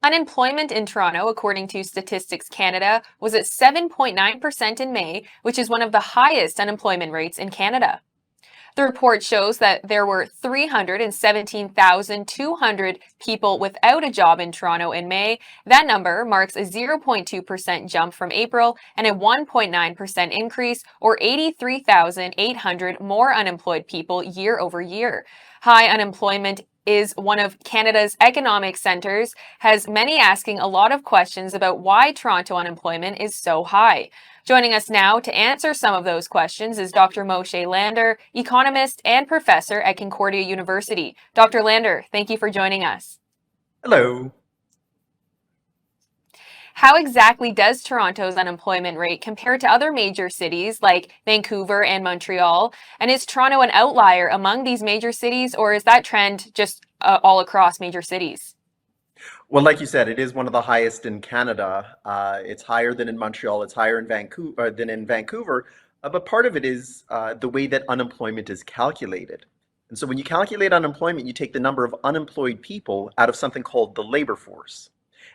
Unemployment in Toronto, according to Statistics Canada, was at 7.9% in May, which is one of the highest unemployment rates in Canada. The report shows that there were 317,200 people without a job in Toronto in May. That number marks a 0.2% jump from April and a 1.9% increase, or 83,800 more unemployed people year over year. High unemployment is one of Canada's economic centers, has many asking a lot of questions about why Toronto unemployment is so high. Joining us now to answer some of those questions is Dr. Moshe Lander, economist and professor at Concordia University. Dr. Lander, thank you for joining us. Hello. How exactly does Toronto's unemployment rate compare to other major cities like Vancouver and Montreal? And is Toronto an outlier among these major cities, or is that trend just all across major cities? Well, like you said, it is one of the highest in Canada. It's higher than in Montreal. It's higher in Vancouver than in Vancouver. But part of it is the way that unemployment is calculated. And so when you calculate unemployment, you take the number of unemployed people out of something called the labor force.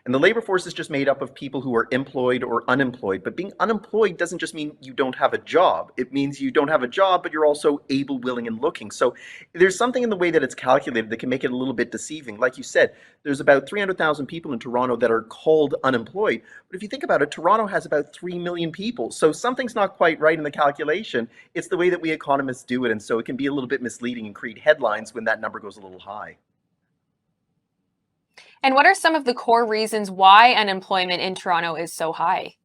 And the labor force is just made up of people who are employed or unemployed. But being unemployed doesn't just mean you don't have a job. It means you don't have a job, but you're also able, willing, and looking. So there's something in the way that it's calculated that can make it a little bit deceiving. Like you said, there's about 300,000 people in Toronto that are called unemployed. But if you think about it, Toronto has about 3 million people. So something's not quite right in the calculation. It's the way that we economists do it. And so it can be a little bit misleading and create headlines when that number goes a little high. And what are some of the core reasons why unemployment in Toronto is so high?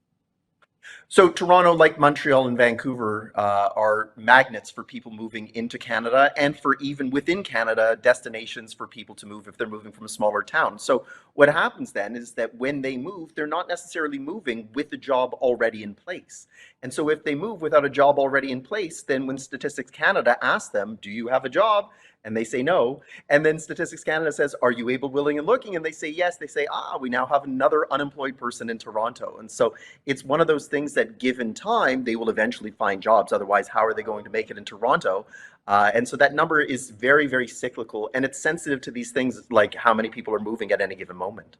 So Toronto, like Montreal and Vancouver, are magnets for people moving into Canada, and for even within Canada, destinations for people to move if they're moving from a smaller town. So what happens then is that when they move, they're not necessarily moving with a job already in place. And so if they move without a job already in place, then when Statistics Canada asks them, "Do you have a job?" and they say no, and then Statistics Canada says, "Are you able, willing, and looking?" and they say yes, they say, we now have another unemployed person in Toronto. And so it's one of those things that given time, they will eventually find jobs. Otherwise, how are they going to make it in Toronto? And so that number is very, very cyclical, and it's sensitive to these things like how many people are moving at any given moment.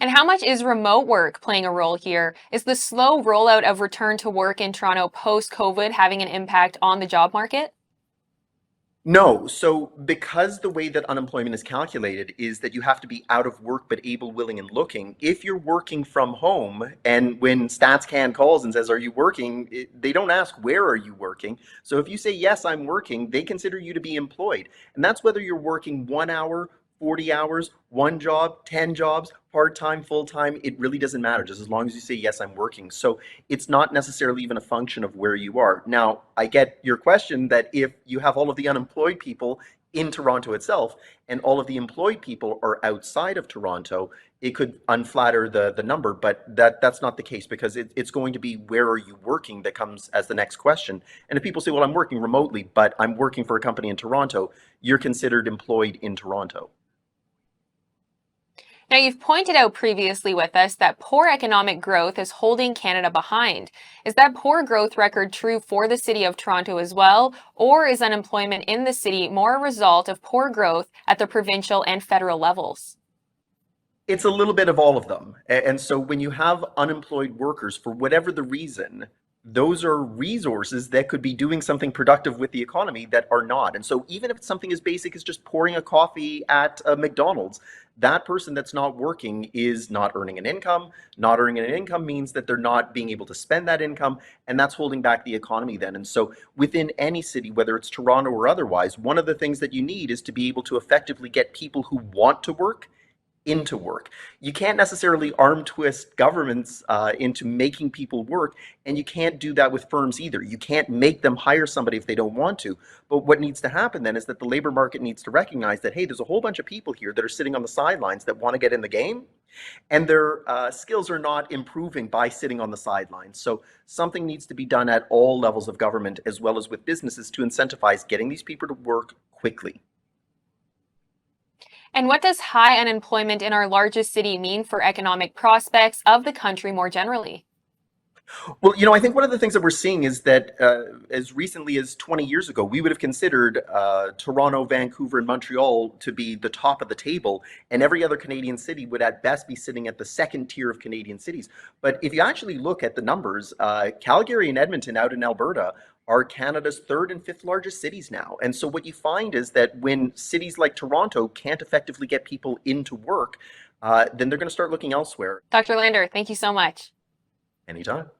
And how much is remote work playing a role here? Is the slow rollout of return to work in Toronto post-COVID having an impact on the job market? No. So because the way that unemployment is calculated is that you have to be out of work but able, willing, and looking. If you're working from home and when StatsCan calls and says, "Are you working?" They don't ask, "Where are you working?" So if you say, "Yes, I'm working," they consider you to be employed. And that's whether you're working 1 hour, 40 hours, one job, 10 jobs, part-time, full-time. It really doesn't matter, just as long as you say, "Yes, I'm working." So it's not necessarily even a function of where you are. Now, I get your question that if you have all of the unemployed people in Toronto itself and all of the employed people are outside of Toronto, it could unflatter the number, but that's not the case because it's going to be where are you working that comes as the next question. And if people say, "Well, I'm working remotely, but I'm working for a company in Toronto," you're considered employed in Toronto. Now, you've pointed out previously with us that poor economic growth is holding Canada behind. Is that poor growth record true for the City of Toronto as well, or is unemployment in the city more a result of poor growth at the provincial and federal levels? It's a little bit of all of them. And so when you have unemployed workers, for whatever the reason, those are resources that could be doing something productive with the economy that are not. And so even if it's something as basic as just pouring a coffee at a McDonald's, that person that's not working is not earning an income. Not earning an income means that they're not being able to spend that income, and that's holding back the economy then. And so within any city, whether it's Toronto or otherwise, one of the things that you need is to be able to effectively get people who want to work into work. You can't necessarily arm twist governments into making people work, and you can't do that with firms either. You can't make them hire somebody if they don't want to. But what needs to happen then is that the labor market needs to recognize that, hey, there's a whole bunch of people here that are sitting on the sidelines that want to get in the game, and their skills are not improving by sitting on the sidelines. So something needs to be done at all levels of government as well as with businesses to incentivize getting these people to work quickly. And what does high unemployment in our largest city mean for economic prospects of the country more generally? Well, I think one of the things that we're seeing is that as recently as 20 years ago, we would have considered Toronto, Vancouver, and Montreal to be the top of the table, and every other Canadian city would at best be sitting at the second tier of Canadian cities. But if you actually look at the numbers, Calgary and Edmonton out in Alberta are Canada's third and fifth largest cities now. And so what you find is that when cities like Toronto can't effectively get people into work, then they're going to start looking elsewhere. Dr. Lander, thank you so much. Anytime.